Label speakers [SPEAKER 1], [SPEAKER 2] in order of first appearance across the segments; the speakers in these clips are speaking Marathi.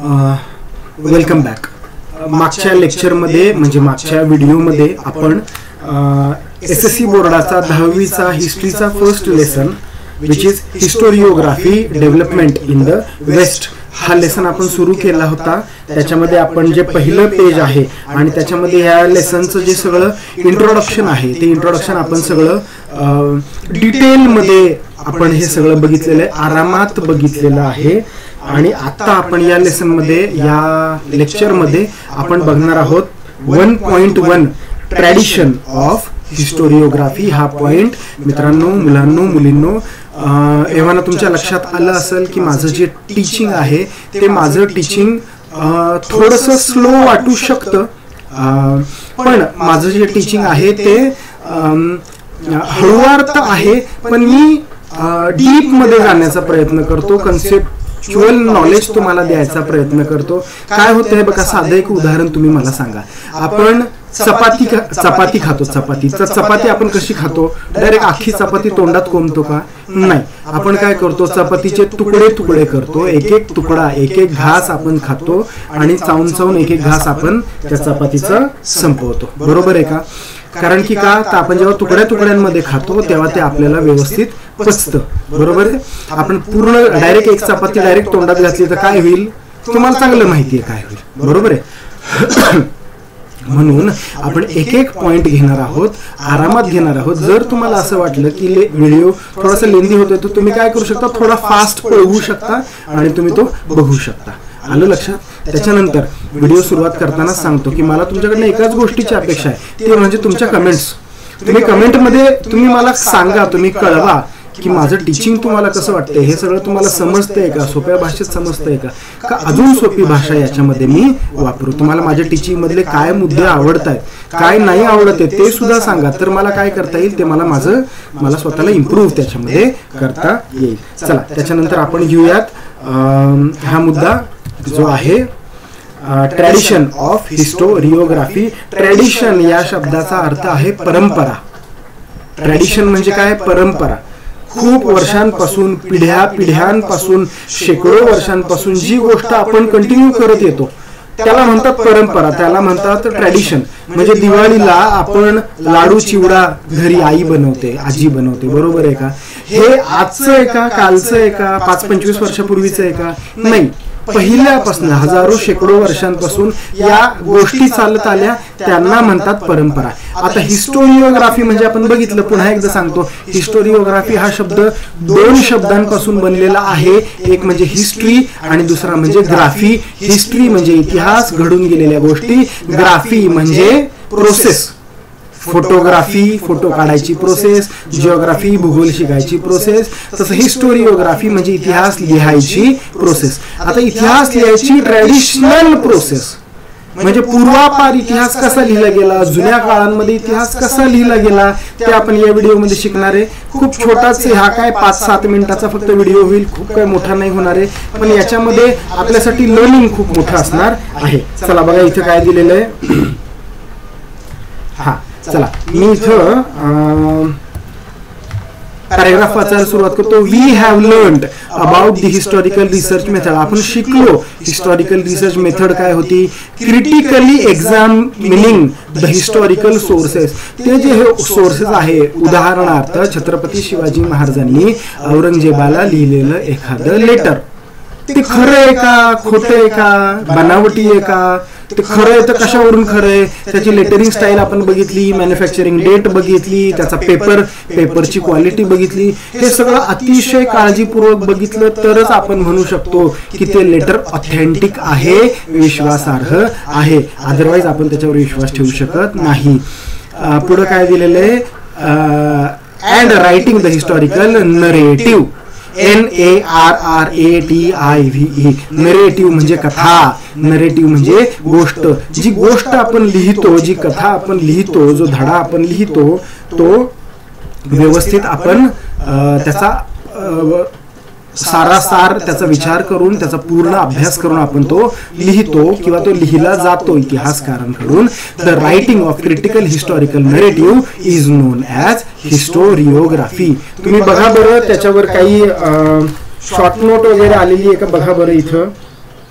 [SPEAKER 1] Welcome back. मागच्या लेक्चरमध्ये म्हणजे मागच्या व्हिडिओमध्ये आपण SSC बोर्डाचा 10वीचा हिस्ट्रीचा first lesson which is historiography development in the west हा लेसन आपण सुरू केला होता. त्याच्यामध्ये आपण जे पहिलं पेज आहे आणि त्याच्यामध्ये ह्या लेसनचं जे सगळं इंट्रोडक्शन आहे ते इंट्रोडक्शन आपण सगळं डिटेलमध्ये आपण हे सगळं बघितलेलं आहे, आरामात बघितलेलं आहे. आणि आता आपण या लेसनमध्ये या लेक्चरमध्ये आपण बघणार आहोत 1.1 ट्रॅडिशन ऑफ हिस्टोरिओग्राफी. हा पॉइंट मित्रांनो, मुलांनो, मुलींनो, एव्हाना तुमच्या लक्षात आलं असेल की माझं जे टीचिंग आहे ते माझं टीचिंग थोडंसं स्लो वाटू शकतं, पण माझं जे टीचिंग आहे ते हळूवार तर आहे, पण मी डीप मध्ये जाण्याचा प्रयत्न करतो, कन्सेप्च्युअल नॉलेज तुम्हाला द्यायचा प्रयत्न करतो. काय होतं हे बघा, साधं एक उदाहरण तुम्ही मला सांगा. आपण चपाती खातो. चपाती आपण कशी खातो? डायरेक्ट अख्खी चपाती तोंडात कोंबतो का? नाही. आपण काय करतो? चपातीचे तुकडे तुकडे करतो, एक एक तुकडा, एक एक घास आपण खातो आणि चावून एक एक घास आपण त्या चपातीचा संपवतो. बरोबर आहे का? कारण की का तर आपण जेव्हा तुकड्या तुकड्यांमध्ये खातो तेव्हा ते आपल्याला व्यवस्थित पचतं. बरोबर आहे? आपण पूर्ण डायरेक्ट एक चपाती डायरेक्ट तोंडात घातली तर काय होईल तुम्हाला चांगलं माहिती आहे काय होईल. बरोबर आहे? म्हणून आपण एक एक पॉइंट घेणार आहोत, आरामात घेणार आहोत. जर तुम्हाला असं वाटलं की व्हिडिओ थोडासा लेंदी होतोय तर तुम्ही काय करू शकता, थोडा फास्ट पळवू शकता आणि तुम्ही तो बघू शकता. आलं लक्षात? त्याच्यानंतर व्हिडिओ सुरुवात करताना सांगतो की मला तुमच्याकडनं एकाच गोष्टीची अपेक्षा आहे, ती म्हणजे तुमच्या कमेंट्स. तुम्ही कमेंटमध्ये तुम्ही मला सांगा, तुम्ही कळवा की माझं टीचिंग तुम्हाला कसं वाटतंय, हे सगळं तुम्हाला समजतंय का, सोप्या भाषेत समजतंय का अजून सोपी भाषा याच्यामध्ये मी वापरू. तुम्हाला माझ्या टीचिंग मधले काय मुद्दे आवडत आहेत, काय नाही आवडत आहे ते सुद्धा सांगा, तर मला काय करता येईल ते मला स्वतःला इम्प्रूव्ह त्याच्यामध्ये करता येईल. चला त्याच्यानंतर आपण घेऊयात हा मुद्दा जो आहे ट्रॅडिशन ऑफ हिस्टोरिओग्राफी. ट्रॅडिशन या शब्दाचा अर्थ आहे परंपरा. ट्रॅडिशन म्हणजे काय? परंपरा. खूप वर्षांपासून, पिढ्यांपासून, शेकडो वर्षांपासून जी गोष्ट आपण कंटिन्यू करत येतो त्याला म्हणतात परंपरा, त्याला म्हणतात ट्रॅडिशन. म्हणजे दिवाळीला आपण लाडू चिवडा घरी आई बनवते, आजी बनवते. बरोबर आहे का? हे आजचं आहे का, कालचं आहे का, 5-25 वर्षापूर्वीचं आहे का? नाही. पहिल्यापासून हजारो शेकडो वर्षांपासून या गोष्टी चालत आल्या, त्यांना म्हणतात परंपरा. आता हिस्टोरिओग्राफी म्हणजे आपण बघितलं, पुन्हा एकदा सांगतो, हिस्टोरिओग्राफी हा शब्द 2 शब्दांपासून बनलेला आहे. एक म्हणजे हिस्ट्री आणि दुसरा म्हणजे ग्राफी. हिस्ट्री म्हणजे इतिहास, घडून गेलेल्या गोष्टी. ग्राफी म्हणजे प्रोसेस, फोटोग्राफी, फोटो काढायची प्रोसेस. जिओग्राफी, भूगोल शिकायची प्रोसेस. तसं हिस्टोरिओग्राफी म्हणजे इतिहास लिहायची प्रोसेस. आता इतिहास लिहायची ट्रॅडिशनल प्रोसेस म्हणजे पूर्वापार इतिहास कसा लिहिला गेला, जुन्या काळांमध्ये इतिहास कसा लिहिला गेला ते आपण या व्हिडिओमध्ये शिकणार आहे. खूप छोटाच हा काय 5-7 मिनिटाचा फक्त व्हिडिओ होईल, खूप काही मोठा नाही होणार आहे, पण याच्यामध्ये आपल्यासाठी लर्निंग खूप मोठं असणार आहे. चला बघा इथं काय दिलेलं आहे. हा चला मी इथं पॅराग्राफ वाचायला सुरुवात करतो. We have learned about the historical research method. आपण शिकलो हिस्टॉरिकल रिसर्च मेथड काय होती. Critically examining the historical sources. ते जे सोर्सेस आहे, उदाहरणार्थ छत्रपती शिवाजी महाराजांनी औरंगजेबाला लिहिलेलं एखादं लेटर, ते खरं आहे का, खोटं आहे का, बनावटी आहे का, ते खरं आहे तर कशावरून खरं आहे, त्याची लेटरिंग स्टाईल आपण बघितली, मॅन्युफॅक्चरिंग डेट बघितली, त्याचा पेपरची क्वालिटी बघितली. हे सगळं अतिशय काळजीपूर्वक बघितलं तरच आपण म्हणू शकतो की ते लेटर ऑथेंटिक आहे, विश्वासार्ह आहे. अदरवाईज आपण त्याच्यावर विश्वास ठेवू शकत नाही. पुढे काय दिलेलं आहे, and writing the historical narrative. NARRATIVE. Narrative म्हणजे कथा, नरेटिव्ह म्हणजे गोष्ट. जी गोष्ट आपण लिहितो, जी कथा आपण लिहितो, जो धडा आपण लिहितो तो व्यवस्थित आपण त्याचा सारासार त्याचा विचार करून, त्याचा पूर्ण अभ्यास करून आपण तो लिहितो किंवा तो लिहिला जातो इतिहासकारांकडून. The writing of critical historical narrative is known as historiography. तुम्ही बघा बरं त्याच्यावर काही शॉर्ट नोट वगैरे आलेली आहे का? बघा बरं इथं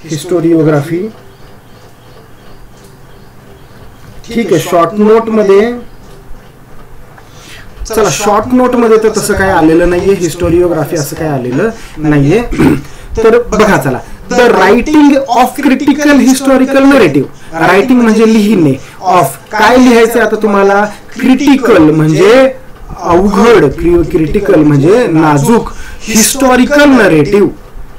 [SPEAKER 1] हिस्टोरिओग्राफी, ठीक आहे. शॉर्ट नोट मध्ये, चला शॉर्ट नोट मध्ये तर तसं काय आलेलं नाहीये, हिस्टोरिओग्राफी असं काय आलेलं नाहीये. तर बघा चला, the writing of critical historical narrative. Writing म्हणजे लिहिणे, ऑफ काय लिहायचं आता तुम्हाला, क्रिटिकल म्हणजे अवघड, क्रिटिकल म्हणजे नाजूक, हिस्टॉरिकल नरेटिव्ह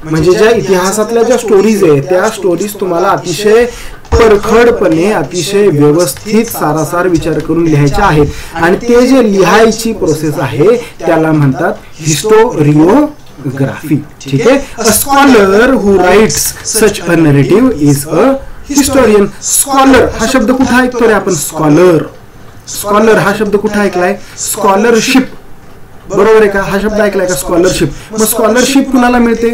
[SPEAKER 1] म्हणजे ज्या इतिहासातल्या ज्या स्टोरीज आहेत त्या स्टोरीज तुम्हाला अतिशय परखडपणे, अतिशय व्यवस्थित सारासार विचार करून लिहायच्या आहेत. आणि ते जे लिहायची प्रोसेस आहे त्याला म्हणतात हिस्टोरिओग्राफी. ठीक आहे. A scholar who rights such a narrative is a historian. Scholar हा शब्द कुठे ऐकतो रे आपण, स्कॉलर. स्कॉलर हा शब्द कुठे ऐकलाय, स्कॉलरशिप, बरोबर आहे का, हा शब्द ऐकलाय का, स्कॉलरशिप. मग स्कॉलरशिप कुणाला मिळते,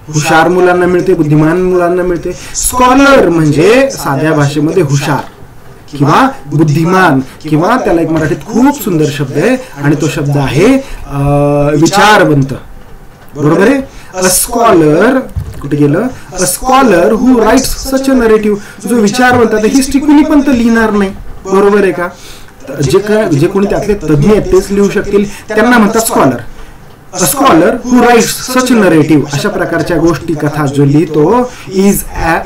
[SPEAKER 1] हुशार मुलांना मिळते, बुद्धिमान मुलांना मिळते. स्कॉलर म्हणजे साध्या भाषेमध्ये हुशार किंवा बुद्धिमान, किंवा त्याला एक मराठीत खूप सुंदर शब्द आहे आणि तो शब्द आहे विचारवंत, बरोबर आहे. अ स्कॉलर, कुठे गेलं, a scholar who rights such a narrative. जो विचारवंत आहे, हिस्ट्री कुणी पण तर लिहिणार नाही, बरोबर आहे का. जे कोणी त्यातले तज्ञ आहेत तेच लिहू शकतील, त्यांना म्हणतात scholar. A scholar who rights such narrative, अशा प्रकारच्या गोष्टी, कथा जो लिहितो, इज अ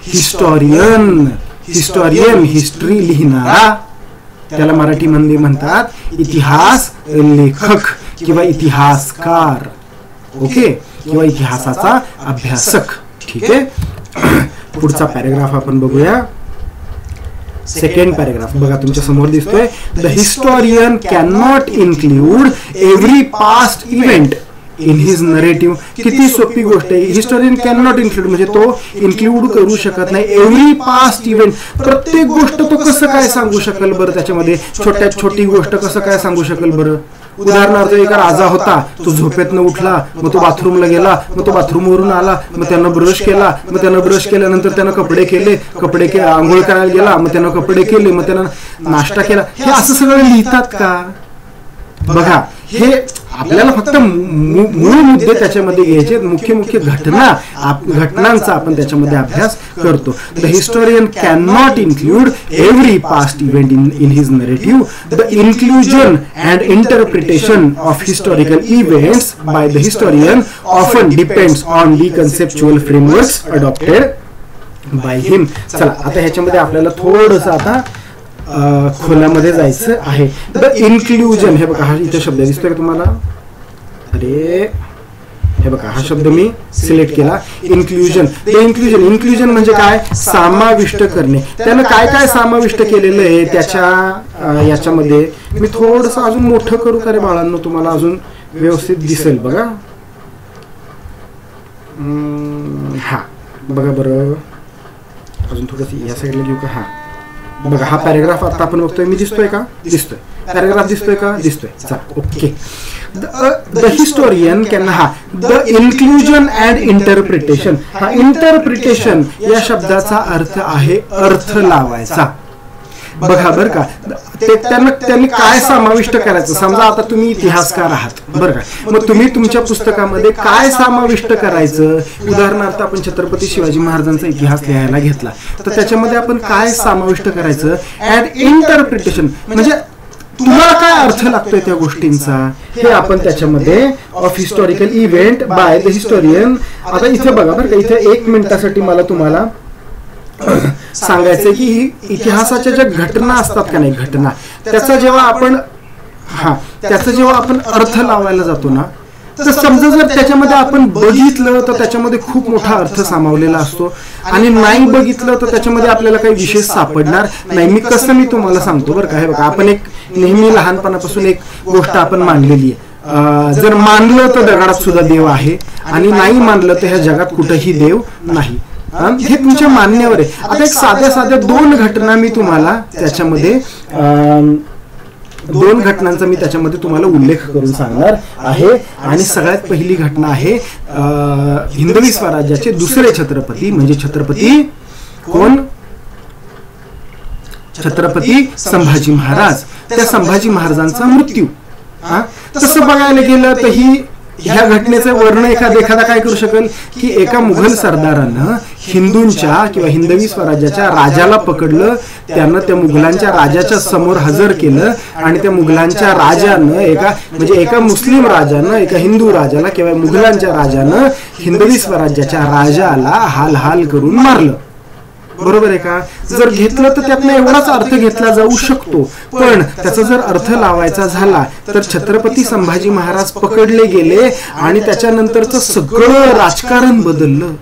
[SPEAKER 1] हिस्टॉरियन. हिस्टॉरियन हिस्ट्री लिहिणारा, त्याला मराठीमध्ये म्हणतात इतिहास लेखक किंवा इतिहासकार. ओके, किंवा इतिहासाचा अभ्यासक. ठीक आहे. पुढचा पॅराग्राफ आपण बघूया. सेकंड पॅराग्राफ बघा तुमच्या समोर दिसतोय. The historian can not include every past event in his narrative. किती सोपी गोष्ट आहे. हिस्टोरियन कॅन नॉट इन्क्लूड म्हणजे तो इन्क्लूड करू शकत नाही एव्हरी पास्ट इव्हेंट. प्रत्येक गोष्ट तो कसं काय सांगू शकेल बरं, त्याच्यामध्ये छोट्यात छोटी गोष्ट कसं काय सांगू शकेल बरं. उदाहरणार्थ एका राजा होता, तो झोपेतनं उठला, मग तो बाथरूमला गेला, मग तो बाथरूमवरून आला, मग त्यानं ब्रश केला, मग त्यानं ब्रश केल्यानंतर त्यानं कपडे केले, आंघोळ करायला गेला, मग त्यानं कपडे केले, मग त्यानं नाश्ता केला. हे असं सगळं लिहितात का. बघा, हे आपल्याला फक्त मूळ मुद्दे त्याच्यामध्ये घ्यायचे, मुख्य घटनांचा आपण त्याच्यामध्ये अभ्यास करतो. The historian can not include every past event in his narrative. The inclusion and interpretation of historical events by the historian often depends on the conceptual frameworks adopted by him. चला आता ह्याच्यामध्ये आपल्याला थोडंसं आता खोल्यामध्ये जायचं आहे. द इन्क्लुजन, हे बघा हा इथे शब्द दिसतोय का तुम्हाला, अरे हे बघा हा शब्द मी सिलेक्ट केला, इन्क्लुजन. इन्क्लुजन म्हणजे काय, समाविष्ट करणे. त्यानं काय काय समाविष्ट केलेलं आहे त्याच्या याच्यामध्ये. मी थोडस अजून मोठं करू का रे बाळांनो, तुम्हाला अजून व्यवस्थित दिसेल बघा. हा बघा बरं, अजून थोडस या साईडला घेऊ का. हा बघा हा पॅराग्राफ आता आपण बघतोय, मी दिसतोय का, दिसतोय. पॅराग्राफ दिसतोय का, दिसतोय. चला ओके. द हिस्टोरियन कॅन, हा द इन्क्लुजन अँड इंटरप्रिटेशन. हा इंटरप्रिटेशन या शब्दाचा अर्थ आहे अर्थ लावायचा. बघा बरं का, त्यांनी काय समाविष्ट करायचं. समजा आता तुम्ही इतिहासकार आहात बरं का, मग तुम्ही तुमच्या पुस्तकामध्ये काय समाविष्ट करायचं. उदाहरणार्थ आपण छत्रपती शिवाजी महाराजांचा इतिहास लिहायला घेतला, तर त्याच्यामध्ये आपण काय समाविष्ट करायचं. ऍड इंटरप्रिटेशन म्हणजे तुम्हाला काय अर्थ लागतोय त्या गोष्टींचा, हे आपण त्याच्यामध्ये of historical event by the historian. आता इथे बघा बरं का, इथे 1 मिनिटासाठी मला तुम्हाला सांगायचंय की इतिहासाच्या ज्या घटना असतात का नाही, घटना, त्याचा जेव्हा आपण अर्थ लावायला जातो ना, तर समजा जर त्याच्यामध्ये आपण बघितलं तर त्याच्यामध्ये खूप मोठा अर्थ सामावलेला असतो, आणि नाही बघितलं तर त्याच्यामध्ये आपल्याला काही विशेष सापडणार नाही. मी तुम्हाला सांगतो बरं का. हे बघा, आपण एक नेहमी लहानपणापासून एक गोष्ट आपण मांडलेली आहे, जर मानलं तर दगडात सुद्धा देव आहे, आणि नाही मानलं तर ह्या जगात कुठेही देव नाही. हे तुमच्या मान्यावर आहे. आता एक साध्या 2 घटना मी तुम्हाला त्याच्यामध्ये, 2 घटनांचा मी त्याच्यामध्ये तुम्हाला उल्लेख करून सांगणार आहे. आणि सगळ्यात पहिली घटना आहे हिंदवी स्वराज्याचे दुसरे छत्रपती, म्हणजे छत्रपती कोण, छत्रपती संभाजी महाराज. त्या संभाजी महाराजांचा मृत्यू. तसं बघायला गेलं तर ही ह्या घटनेचं वर्णन एखादा काय करू शकेल की एका मुघल सरदारानं हिंदूंच्या किंवा हिंदवी स्वराज्याच्या राजाला पकडलं, त्यानं त्या मुघलांच्या राजाच्या समोर हजर केलं आणि त्या मुघलांच्या राजानं एका मुस्लिम राजानं एका हिंदू राजाला किंवा मुघलांच्या राजानं हिंदवी स्वराज्याच्या राजाला हाल करून मारलं. बरोबर आहे का? जर घेतलं तर त्यातनं एवढाच अर्थ घेतला जाऊ शकतो, पण त्याचा जर अर्थ लावायचा झाला तर छत्रपती संभाजी महाराज पकडले गेले आणि त्याच्यानंतरचं सगळं राजकारण बदललं,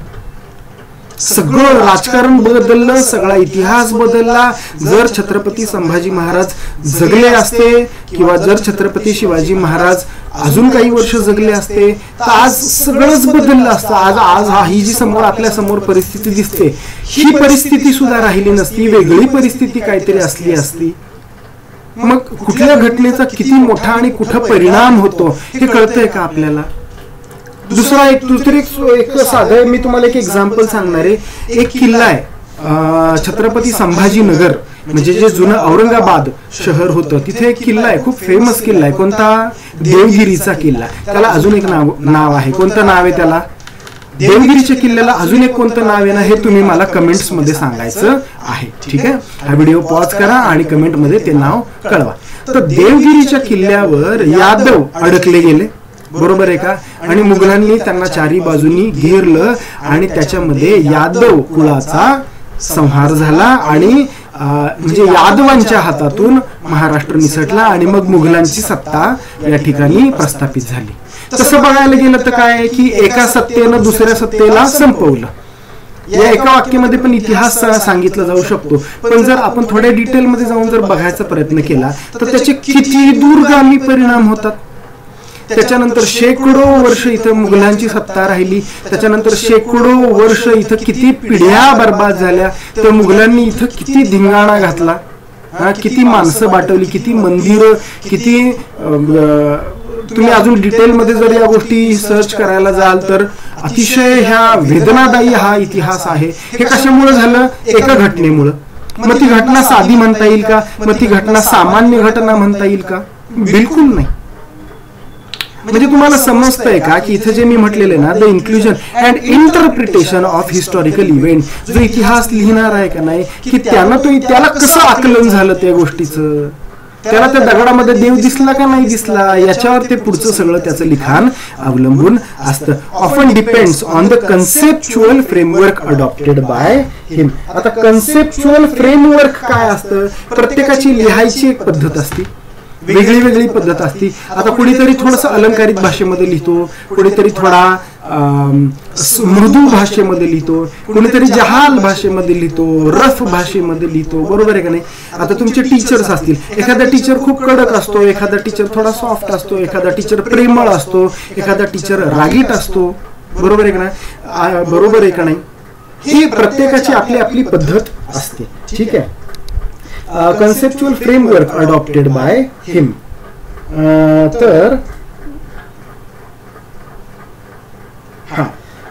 [SPEAKER 1] सगळा इतिहास बदलला. जर छत्रपती संभाजी महाराज जगले असते किंवा जर छत्रपती शिवाजी महाराज अजून काही वर्ष जगले असते तर आज सगळंच बदललं असतं. आज ही जी आपल्या समोर परिस्थिती दिसते, ही परिस्थिती सुद्धा राहिली नसती, वेगळी परिस्थिती काहीतरी असली असती. मग कुठल्या घटनेचा किती मोठा आणि कुठं परिणाम होतो हे कळतंय का आपल्याला? दुसरी एक साधं मी तुम्हाला एक एक्झाम्पल सांगणार आहे. एक किल्ला आहे छत्रपती संभाजीनगर, म्हणजे जे जुनं औरंगाबाद शहर होतं तिथे एक किल्ला आहे, खूप फेमस किल्ला आहे. कोणता? देवगिरीचा किल्ला. त्याला अजून एक नाव आहे. कोणतं नाव आहे त्याला? देवगिरीच्या किल्ल्याला अजून एक कोणतं नाव आहे ना, हे तुम्ही मला कमेंट्स मध्ये सांगायचं आहे. ठीक आहे, हा व्हिडिओ पॉज करा आणि कमेंट मध्ये ते नाव कळवा. तर देवगिरीच्या किल्ल्यावर यादव अडकले गेले, बरोबर आहे का? आणि मुघलांनी त्यांना चारी बाजूनी घेरलं आणि त्याच्यामध्ये यादव कुळाचा संहार झाला आणि म्हणजे यादवांच्या हातातून महाराष्ट्र निसटला आणि मग मुघलांची सत्ता या ठिकाणी प्रस्थापित झाली. तसं बघायला गेलं तर काय की एका सत्तेनं दुसऱ्या सत्तेला संपवलं. या एका वाक्यामध्ये पण इतिहास सांगितला जाऊ शकतो, पण जर आपण थोड्या डिटेलमध्ये जाऊन जर बघायचा प्रयत्न केला तर त्याचे किती दूरगामी परिणाम होतात. त्याच्यानंतर शेकडो वर्ष इथं मुघलांची सत्ता राहिली, त्याच्यानंतर शेकडो वर्ष इथं किती पिढ्या बर्बाद झाल्या, तर मुघलांनी इथं किती धिंगाणा घातला, किती माणसं बाटवली, किती मंदिरं, किती तुम्ही अजून डिटेलमध्ये जर या गोष्टी सर्च करायला जाल तर अतिशय ह्या वेदनादायी हा इतिहास आहे. हे कशामुळे झालं? एका घटनेमुळं. मग ती घटना साधी म्हणता येईल का? मग ती घटना सामान्य घटना म्हणता येईल का? बिलकुल नाही. म्हणजे तुम्हाला समजतंय का की इथे जे मी म्हटलेले ना, the inclusion and interpretation of historical event, जो इतिहास लिहिणार आहे का नाही की त्याला कसं आकलन झालं त्या गोष्टीचं, त्याला त्या दगडामध्ये देव दिसला का नाही दिसला, याच्यावर ते पुढचं सगळं त्याचं लिखाण अवलंबून असतं. Often depends on the conceptual framework adopted by him. आता कन्सेप्च्युअल फ्रेमवर्क काय असतं? प्रत्येकाची लिहायची एक पद्धत असते, वेगळी पद्धत असते. आता कुणीतरी थोडस अलंकारित भाषेमध्ये लिहितो, कुणीतरी थोडा मृदू भाषेमध्ये लिहितो, कुणीतरी जहाल भाषेमध्ये लिहितो, रफ भाषेमध्ये लिहितो, बरोबर आहे का नाही? आता तुमचे टीचर्स असतील, एखादा टीचर खूप कडक असतो, एखादा टीचर थोडा सॉफ्ट असतो, एखादा टीचर प्रेमळ असतो, एखादा टीचर रागीट असतो, बरोबर आहे का नाही? ही प्रत्येकाची आपली पद्धत असते. ठीक आहे. Conceptual framework adopted by him. तर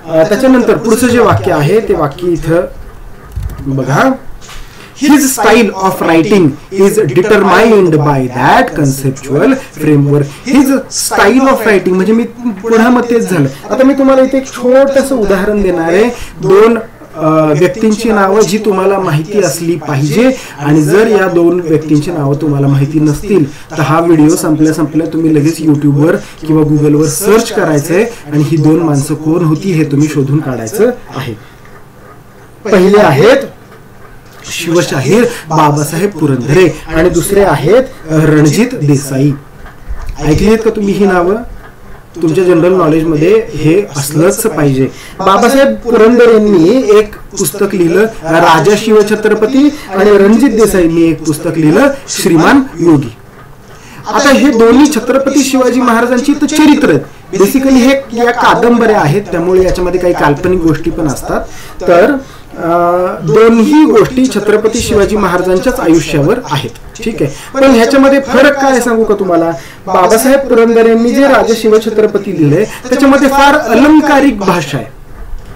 [SPEAKER 1] त्याच्यानंतर पुढचं जे वाक्य आहे ते वाक्य इथं बघा. His style of writing is determined by that conceptual framework. His style of writing म्हणजे मी पुन्हा मग तेच झालं. आता मी तुम्हाला इथे एक छोटंसं उदाहरण देणार आहे. दोन व्यक्तींची नावं जी तुम्हाला माहिती असली पाहिजे, आणि जर या दोन व्यक्तींची नावं तुम्हाला माहिती नसतील तर हा व्हिडिओ संपल्या तुम्ही लगेच युट्यूबवर किंवा गुगलवर सर्च करायचंय आणि ही दोन माणसं कोण होती हे तुम्ही शोधून काढायचं आहे. पहिले आहेत शिवशाहीर बाबासाहेब पुरंदरे आणि दुसरे आहेत रणजित देसाई. ऐकलीत का तुम्ही ही नावं? तुमच्या जनरल नॉलेज मध्ये हे असलंच पाहिजे. बाबासाहेब पुरंदरेंनी एक पुस्तक लिहिलं राजा शिवछत्रपती आणि रणजित देसाईंनी एक पुस्तक लिहिलं श्रीमान योगी. आता हे दोन्ही छत्रपती शिवाजी महाराजांची चरित्र आहेत. बेसिकली हे या कादंबऱ्या आहेत, त्यामुळे याच्यामध्ये काही काल्पनिक गोष्टी पण असतात. तर दोन्ही गोष्टी छत्रपती शिवाजी महाराजांच्याच आयुष्यावर आहेत. ठीक आहे, पण ह्याच्यामध्ये फरक काय सांगू का तुम्हाला? बाबासाहेब पुरंदरेंनी जे राजा शिवछत्रपती लिहिले त्याच्यामध्ये फार अलंकारिक भाषा आहे,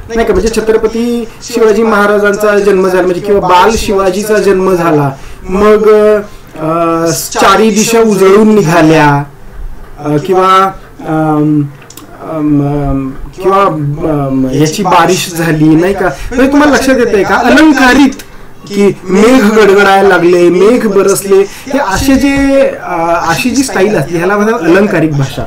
[SPEAKER 1] नाही का? म्हणजे छत्रपती शिवाजी महाराजांचा जन्म झाला म्हणजे किंवा बाल शिवाजीचा जन्म झाला, मग चारी दिशा उजळून निघाल्या, किंवा किंवा याची बारिश झाली नाही का, म्हणजे तुम्हाला लक्षात येतंय का अलंकारित की मेघ गडगडायला लागले, मेघ बरसले, हे अशी जी स्टाईल असते ह्याला म्हणतात अलंकारिक भाषा.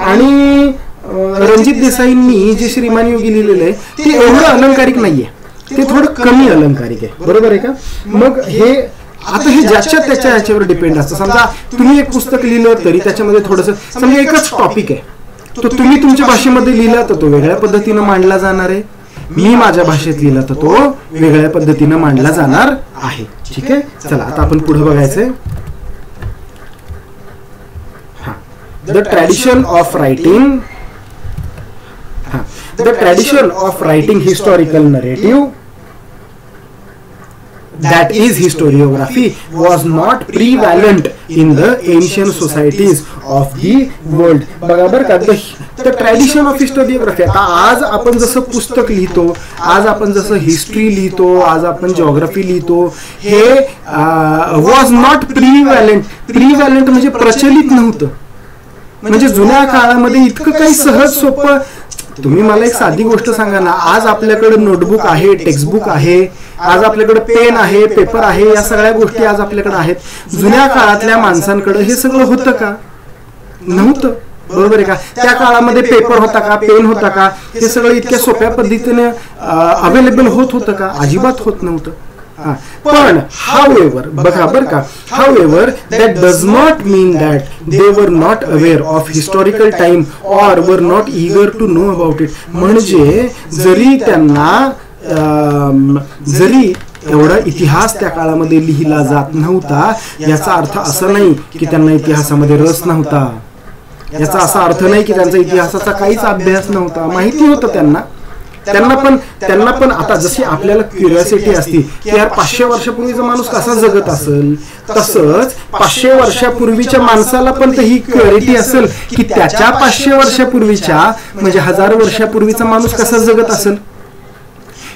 [SPEAKER 1] आणि रणजित देसाईंनी जे श्रीमान योगी लिहिलेलं आहे ते एवढं अलंकारिक नाहीये, ते थोडं कमी अलंकारिक आहे. बरोबर आहे का. मग हे आता हे ज्याच्या याच्यावर डिपेंड असतं. समजा तुम्ही एक पुस्तक लिहिलं तरी त्याच्यामध्ये थोडंसं समजा एकच टॉपिक आहे, तो तुम्ही तुमच्या भाषेमध्ये लिहिला तर तो वेगळ्या पद्धतीनं मांडला जाणार आहे, मी माझ्या भाषेत लिहिला तर तो वेगळ्या पद्धतीनं मांडला जाणार आहे. ठीक आहे. चला आता आपण पुढे बघायचंय. The tradition of writing, the tradition of writing historical narrative that is historiography was not prevalent in the ancient societies of the world. बरोबर का. the tradition of historiography, आता आज आपण जसं पुस्तक लिहितो, आज आपण जसं हिस्ट्री लिहितो, आज आपण जिओग्राफी लिहितो, हे was not prevalent म्हणजे प्रचलित नव्हतं. म्हणजे जुन्या काळामध्ये इतकं काही सहज सोपं. तुम्ही मला एक साधी गोष्ट सांगा ना, आज आपल्याकडे नोटबुक आहे, टेक्स्टबुक आहे, आज आपल्याकडे पेन आहे, पेपर आहे, या सगळ्या गोष्टी आज आपल्याकडे आहेत. जुन्या काळातल्या माणसांकडे हे सगळं होतं का? नव्हतं. बरोबर आहे का. त्या काळामध्ये पेपर होता का, पेन होता का, हे सगळं इतक्या सोप्या पद्धतीने अवेलेबल होतं का? अजिबात होत नव्हतं. पण however बघा बरं का, however that does not mean that they were not aware of historical time or were not eager to know about it. म्हणजे जरी त्यांना जरी एवढा इतिहास त्या काळामध्ये लिहिला जात नव्हता, याचा अर्थ असं नाही की त्यांना इतिहासामध्ये रस नव्हता. याचा असा अर्थ नाही की त्यांचा इतिहासाचा काहीच अभ्यास नव्हता. माहिती होतं त्यांना पण आता जशी आपल्याला क्युरिओसिटी असते की यार 500 वर्षापूर्वीचा माणूस कसा जगत असेल, तसंच 500 वर्षापूर्वीच्या माणसाला पण ही क्युरिओसिटी असेल की त्याच्या 500 वर्षापूर्वीच्या म्हणजे 1000 वर्षापूर्वीचा माणूस कसा जगत असेल,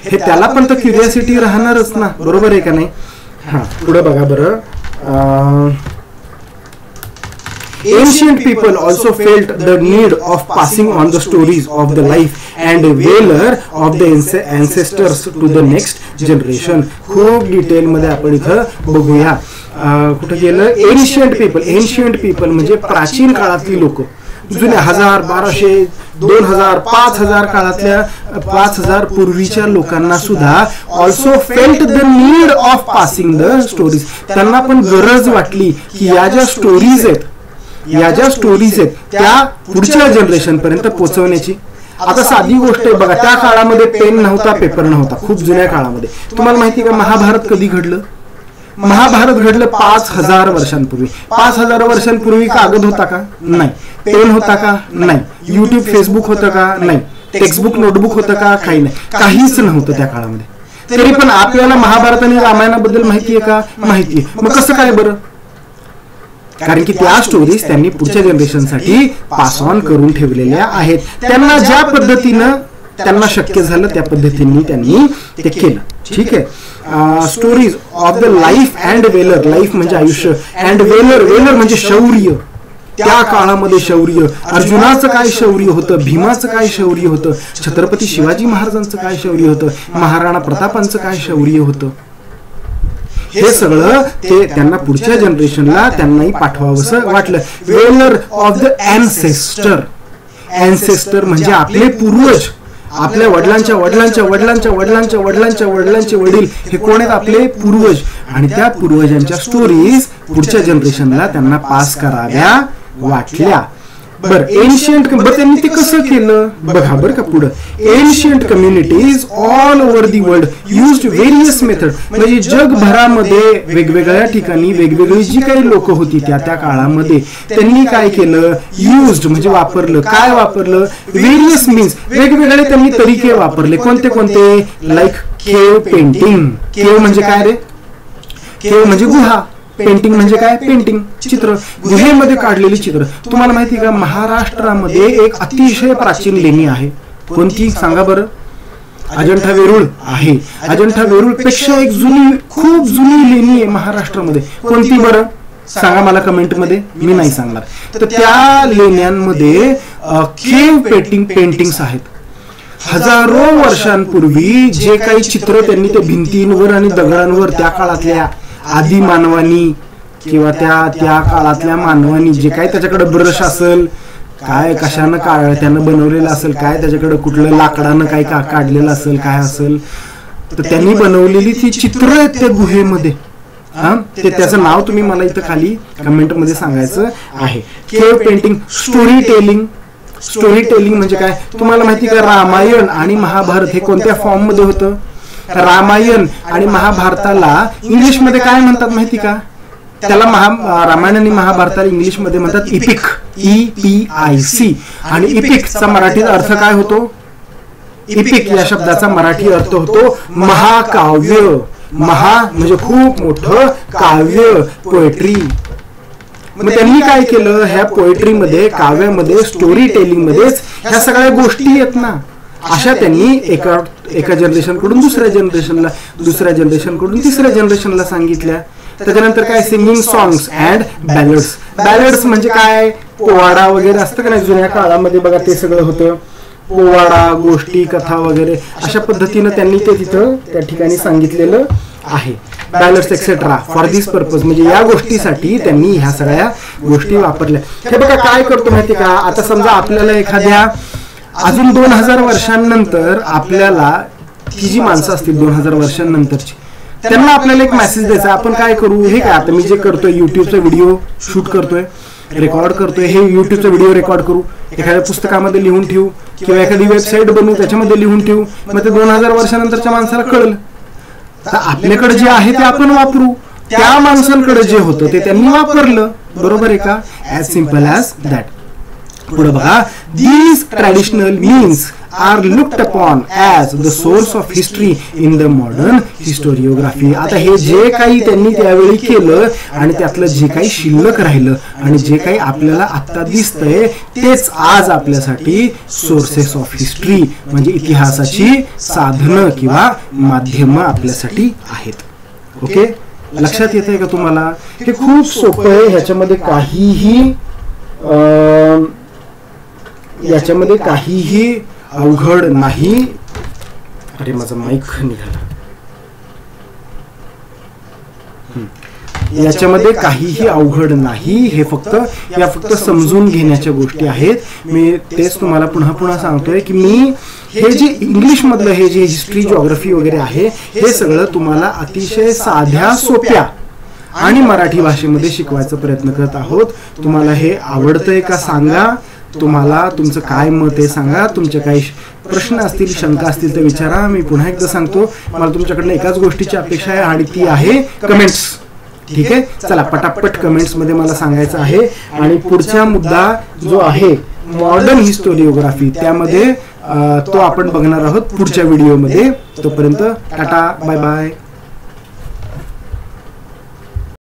[SPEAKER 1] हे त्याला पण तर क्युरिओसिटी राहणारच ना. बरोबर आहे का नाही. पुढे बघा बरं. Ancient people also felt the need of passing on the stories of the life and valor of the ancestors to the next generation. खूप डिटेल मध्ये आपण इथं बघूया. कुठे गेलं. एन्शियंट पीपल म्हणजे प्राचीन काळातली लोक, जुन्या 1000, 1200, 2000, 5000 काळातल्या 5000 पूर्वीच्या लोकांना सुद्धा also felt the need of passing the stories. त्यांना पण गरज वाटली की या ज्या स्टोरीज आहेत त्या पुढच्या जनरेशन पर्यंत पोहोचवण्याची. आता साधी गोष्ट आहे बघा, त्या काळामध्ये पेन नव्हता, पेपर नव्हता. खूप जुन्या काळामध्ये तुम्हाला माहिती का महाभारत कधी घडलं? महाभारत घडलं 5000 वर्षांपूर्वी. 5000 वर्षांपूर्वी कागद होता का? नाही. पेन होता का? नाही. युट्यूब, फेसबुक होतं का? नाही. टेक्स्टबुक, नोटबुक होतं का? काही नाही. काहीच नव्हतं त्या काळामध्ये. तरी पण आपल्याला महाभारत आणि रामायणाबद्दल माहिती आहे का? माहिती आहे. मग कसं काय बरं? कारण की त्या स्टोरीज त्यांनी पुढच्या जनरेशनसाठी पास ऑन करून ठेवलेल्या आहेत. त्यांना ज्या पद्धतीनं त्यांना शक्य झालं त्या पद्धतीने त्यांनी ते केलं. ठीक आहे. Stories of the life and weller. Life म्हणजे आयुष्य, अँड वेलर म्हणजे शौर्य. त्या काळामध्ये शौर्य, अर्जुनाचं काय शौर्य होतं, भीमाचं काय शौर्य होतं, छत्रपती शिवाजी महाराजांचं काय शौर्य होतं, महाराणा प्रतापांचं काय शौर्य होतं, हे सगळं ते त्यांना पुढच्या जनरेशनला त्यांनाही पाठवावंसं वाटलं. Valour of the ancestor. Ancestor म्हणजे आपले पूर्वज, आपल्या वडिलांच्या वडिलांच्या वडिलांच्या वडिलांच्या वडिलांच्या वडिलांचे वडील, हे कोण आहेत? आपले पूर्वज. आणि त्या पूर्वजांच्या स्टोरीज पुढच्या जनरेशनला त्यांना पास कराव्या वाटल्या. बरं, एन्शियंट त्यांनी ते कसं केलं बघा बरं का. पुढं ancient communities all over the world used various method. म्हणजे जगभरामध्ये वेगवेगळ्या ठिकाणी वेगवेगळी जी काही लोक होती त्या काळामध्ये त्यांनी काय केलं? युज्ड म्हणजे वापरलं. काय वापरलं? व्हेरियस मीन्स वेगवेगळे त्यांनी तरीके वापरले. कोणते? Like cave painting. केव म्हणजे काय रे? केव म्हणजे गुहा. पेंटिंग म्हणजे काय? पेंटिंग, चित्र, गुहेमध्ये काढलेली चित्र. तुम्हाला माहिती का महाराष्ट्रामध्ये एक अतिशय प्राचीन लेणी आहे. कोणती सांगा बरं? अजंठा वेरूळ आहे. अजंठा वेरूळ पेक्षा एक खूप जुनी लेणी आहे महाराष्ट्रामध्ये. कोणती बरं? सांगा मला कमेंटमध्ये, मी नाही सांगणार. तर त्या लेण्यांमध्ये केव्ह पेंटिंग्स आहेत. हजारो वर्षांपूर्वी जे काही चित्र त्यांनी त्या भिंतींवर आणि दगडांवर त्या काळातल्या आदी मानवानी किंवा त्या काळातल्या मानवानी जे काही त्याच्याकडे ब्रश असेल, काय कशानं त्यानं बनवलेलं असेल, काय त्याच्याकडे कुठलं लाकडानं काय काढलेलं असेल, काय असेल, तर त्यांनी बनवलेली ती चित्र आहेत त्या गुहेमध्ये. ते त्याचं नाव तुम्ही मला इथं खाली कमेंटमध्ये सांगायचं आहे. Cave painting. स्टोरी टेलिंग म्हणजे काय तुम्हाला माहिती का? रामायण आणि महाभारत हे कोणत्या फॉर्म मध्ये होतं? रामायण आणि महाभारताला इंग्लिशमध्ये काय म्हणतात माहिती का? त्याला रामायण आणि महाभारताला इंग्लिशमध्ये म्हणतात इपिक, EPIC. आणि इपिकचा मराठीत अर्थ काय होतो? इपिक या शब्दाचा मराठी अर्थ होतो महाकाव्य. महा म्हणजे खूप मोठं, काव्य, पोएट्री. मग त्यांनी काय केलं? ह्या पोएट्रीमध्ये, काव्यामध्ये, स्टोरी टेलिंग मध्येच ह्या सगळ्या गोष्टी आहेत ना, अशा त्यांनी एका जनरेशन कडून दुसऱ्या जनरेशनला, दुसऱ्या जनरेशन कडून तिसऱ्या जनरेशनला सांगितल्या. त्याच्यानंतर काय? Singing songs and ballads. Ballads म्हणजे काय? पोवाडा वगैरे असतं का नाही जुन्या काळामध्ये बघा, ते सगळं होतं. पोवाडा, गोष्टी, कथा वगैरे अशा पद्धतीनं त्यांनी ते तिथं त्या ठिकाणी सांगितलेलं आहे. बॅलड्स एक्सेट्रा फॉर दिस पर्पज, म्हणजे या गोष्टीसाठी त्यांनी ह्या सगळ्या गोष्टी वापरल्या. हे बघा काय करतो माहिती का? आता समजा आपल्याला एखाद्या अजून 2000 वर्षांनंतर आपल्याला ही जी माणसं असतील 2000 वर्षांनंतरची, त्यांना आपल्याला एक मेसेज द्यायचा. आपण काय करू? हे काय आता मी जे करतोय, युट्यूबचा व्हिडिओ शूट करतोय, रेकॉर्ड करतोय, हे युट्यूबचा व्हिडिओ रेकॉर्ड करू, एखाद्या पुस्तकामध्ये लिहून ठेवू किंवा एखादी वेबसाईट बनवू त्याच्यामध्ये लिहून ठेवू. मग ते 2000 वर्षानंतरच्या माणसाला कळलं. आता आपल्याकडे जे आहे ते आपण वापरू, त्या माणसांकडे जे होतं ते त्यांनी वापरलं. बरोबर आहे का? As simple as that. पुढे बघा. These traditional means are looked upon as the source of history in the modern historiography. आता हे जे काही त्यांनी त्यावेळी केलं आणि त्यातलं जे काही शिल्लक राहिलं आणि जे काही आपल्याला आता दिसतंय तेच आज आपल्यासाठी सोर्सेस ऑफ हिस्ट्री म्हणजे इतिहासाची साधनं किंवा माध्यमं आपल्यासाठी आहेत. ओके, लक्षात येतंय का तुम्हाला? हे खूप सोपं आहे. याच्यामध्ये काहीही अवघड नाही. अरे माझा माईक निघाला. याच्यामध्ये काहीही अवघड नाही. हे फक्त समजून घेण्याच्या गोष्टी आहेत. मी तेच तुम्हाला पुन्हा पुन्हा सांगतोय की मी हे जे इंग्लिश मधलं हे जे हिस्ट्री, जिओग्राफी वगैरे आहे हे सगळं तुम्हाला अतिशय साध्या, सोप्या आणि मराठी भाषेमध्ये शिकवायचा प्रयत्न करत आहोत. तुम्हाला हे आवडतंय का सांगा. तुम्हाला तुमचं काय मत आहे सांगा. तुमचे काही प्रश्न असतील, शंका असतील तर विचारा. मी पुन्हा एकदा सांगतो, मला तुमच्याकडनं एकाच गोष्टीची अपेक्षा आहे आणि ती आहे कमेंट्स. ठीक आहे, चला पटापट कमेंट्स मध्ये मला सांगायचं आहे. आणि पुढचा मुद्दा जो आहे मॉडर्न हिस्टोरिओग्राफी, त्यामध्ये तो आपण बघणार आहोत पुढच्या व्हिडिओमध्ये. तोपर्यंत टाटा, बाय बाय.